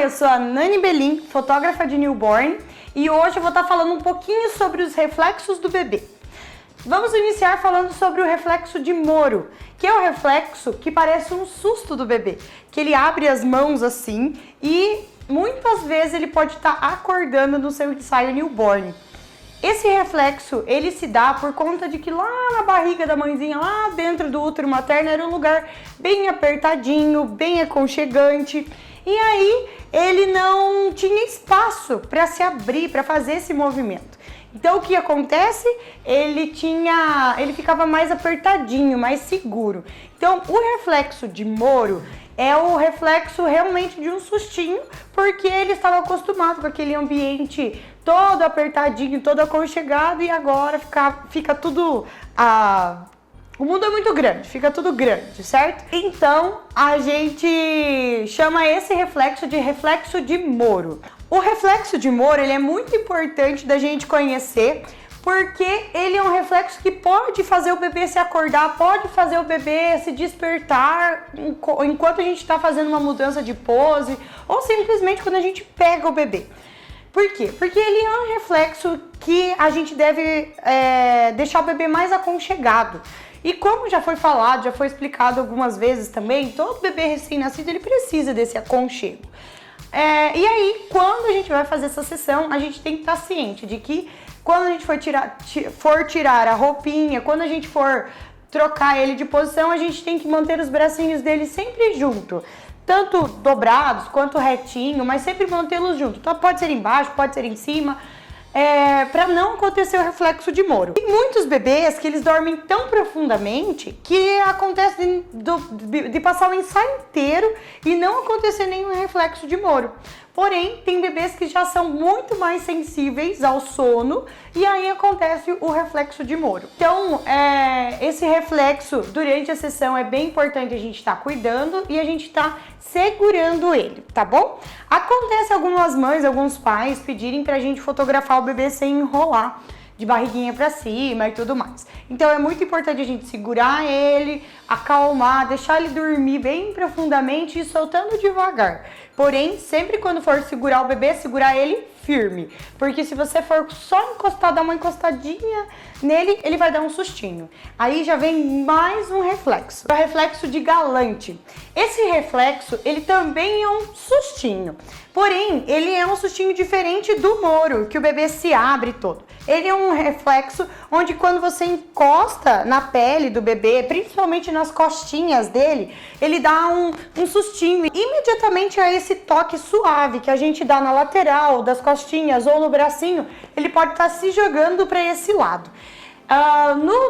eu sou a Nani Belin, fotógrafa de newborn, e hoje eu vou estar falando um pouquinho sobre os reflexos do bebê. Vamos iniciar falando sobre o reflexo de Moro, que é o reflexo que parece um susto do bebê, que ele abre as mãos assim e muitas vezes ele pode estar acordando no seu ensaio newborn. Esse reflexo, ele se dá por conta de que lá na barriga da mãezinha, lá dentro do útero materno, era um lugar bem apertadinho, bem aconchegante. E aí, ele não tinha espaço para se abrir, para fazer esse movimento. Então, o que acontece? Ele ficava mais apertadinho, mais seguro. Então, o reflexo de Moro é o reflexo realmente de um sustinho, porque ele estava acostumado com aquele ambiente todo apertadinho, todo aconchegado, e agora fica tudo... O mundo é muito grande, fica tudo grande, certo? Então, a gente chama esse reflexo de reflexo de Moro. O reflexo de Moro, ele é muito importante da gente conhecer, porque ele é um reflexo que pode fazer o bebê se acordar, pode fazer o bebê se despertar enquanto a gente está fazendo uma mudança de pose, ou simplesmente quando a gente pega o bebê. Por quê? Porque ele é um reflexo que a gente deve deixar o bebê mais aconchegado. E como já foi falado, já foi explicado algumas vezes também, todo bebê recém-nascido ele precisa desse aconchego. E aí, quando a gente vai fazer essa sessão, a gente tem que estar ciente de que quando a gente for tirar a roupinha, quando a gente for trocar ele de posição, a gente tem que manter os bracinhos dele sempre junto. Tanto dobrados quanto retinho, mas sempre mantê-los juntos. Então pode ser embaixo, pode ser em cima, para não acontecer o reflexo de Moro. Tem muitos bebês que eles dormem tão profundamente que acontece de passar o ensaio inteiro e não acontecer nenhum reflexo de Moro. Porém, tem bebês que já são muito mais sensíveis ao sono e aí acontece o reflexo de Moro. Então, esse reflexo durante a sessão é bem importante a gente estar cuidando e a gente estar segurando ele, tá bom? Acontece algumas mães, alguns pais pedirem pra gente fotografar o bebê sem enrolar, de barriguinha pra cima e tudo mais. Então é muito importante a gente segurar ele, acalmar, deixar ele dormir bem profundamente e soltando devagar. Porém, sempre quando for segurar o bebê, segurar ele firme. Porque se você for só encostar, dar uma encostadinha nele, ele vai dar um sustinho. Aí já vem mais um reflexo. É o reflexo de Galante. Esse reflexo, ele também é um sustinho. Porém, ele é um sustinho diferente do Moro, que o bebê se abre todo. Ele é um reflexo onde quando você encosta na pele do bebê, principalmente nas costinhas dele, ele dá um sustinho. Imediatamente a esse toque suave que a gente dá na lateral das costinhas ou no bracinho, ele pode estar se jogando para esse lado.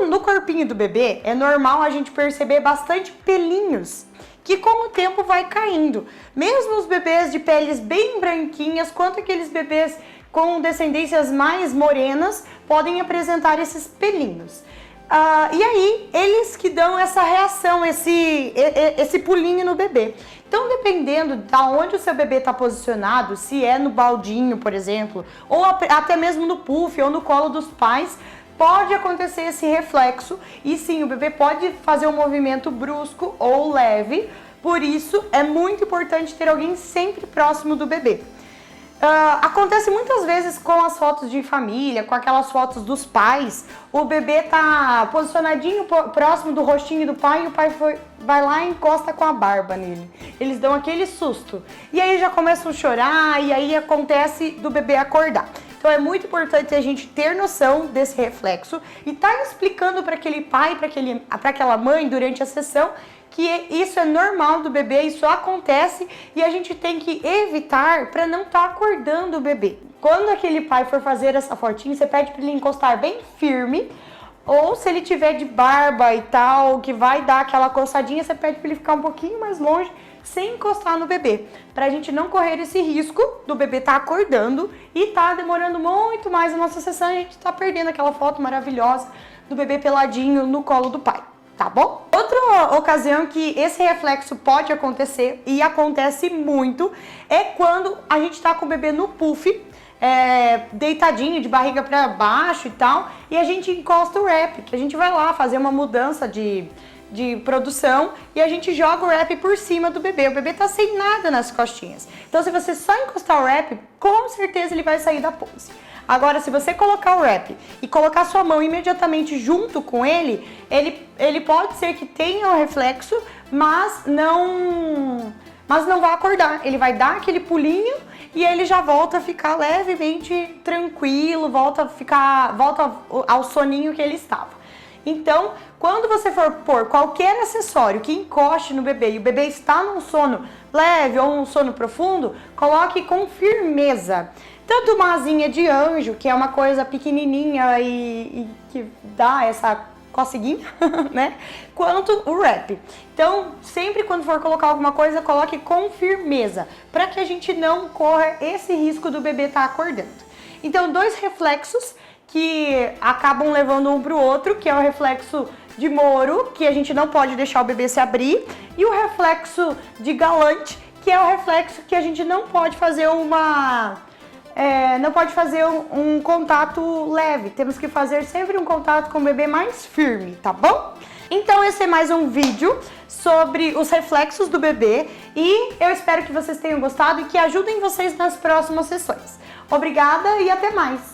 No corpinho do bebê, é normal a gente perceber bastante pelinhos, que com o tempo vai caindo. Mesmo os bebês de peles bem branquinhas, quanto aqueles bebês com descendências mais morenas, podem apresentar esses pelinhos. E aí, eles que dão essa reação, esse pulinho no bebê. Então, dependendo de onde o seu bebê está posicionado, se é no baldinho, por exemplo, ou até mesmo no puff ou no colo dos pais, pode acontecer esse reflexo e sim, o bebê pode fazer um movimento brusco ou leve, por isso é muito importante ter alguém sempre próximo do bebê. Acontece muitas vezes com as fotos de família, com aquelas fotos dos pais, o bebê tá posicionadinho próximo do rostinho do pai e o pai vai lá e encosta com a barba nele. Eles dão aquele susto e aí já começam a chorar e aí acontece do bebê acordar. Então é muito importante a gente ter noção desse reflexo e estar explicando para aquele pai, para aquela mãe durante a sessão que isso é normal do bebê, isso acontece e a gente tem que evitar para não estar acordando o bebê. Quando aquele pai for fazer essa fotinha, você pede para ele encostar bem firme, ou se ele tiver de barba e tal, que vai dar aquela coçadinha, você pede para ele ficar um pouquinho mais longe, sem encostar no bebê, para a gente não correr esse risco do bebê estar acordando e tá demorando muito mais a nossa sessão e a gente tá perdendo aquela foto maravilhosa do bebê peladinho no colo do pai. Tá bom? Outra ocasião que esse reflexo pode acontecer, e acontece muito, é quando a gente tá com o bebê no puff, deitadinho, de barriga para baixo e tal, e a gente encosta o wrap, que a gente vai lá fazer uma mudança de de produção e a gente joga o wrap por cima do bebê. O bebê tá sem nada nas costinhas. Então, se você só encostar o wrap, com certeza ele vai sair da pose. Agora, se você colocar o wrap e colocar sua mão imediatamente junto com ele, ele pode ser que tenha o reflexo, mas não vai acordar. Ele vai dar aquele pulinho e ele já volta a ficar levemente tranquilo, volta ao soninho que ele estava. Então, quando você for pôr qualquer acessório que encoste no bebê e o bebê está num sono leve ou um sono profundo, coloque com firmeza. Tanto uma asinha de anjo, que é uma coisa pequenininha e que dá essa coceguinha, né? Quanto o wrap. Então, sempre quando for colocar alguma coisa, coloque com firmeza, para que a gente não corra esse risco do bebê estar acordando. Então, 2 reflexos que acabam levando um para o outro, que é o reflexo de Moro, que a gente não pode deixar o bebê se abrir, e o reflexo de Galante, que é o reflexo que a gente não pode fazer um contato leve. Temos que fazer sempre um contato com o bebê mais firme, tá bom? Então esse é mais um vídeo sobre os reflexos do bebê e eu espero que vocês tenham gostado e que ajudem vocês nas próximas sessões. Obrigada e até mais!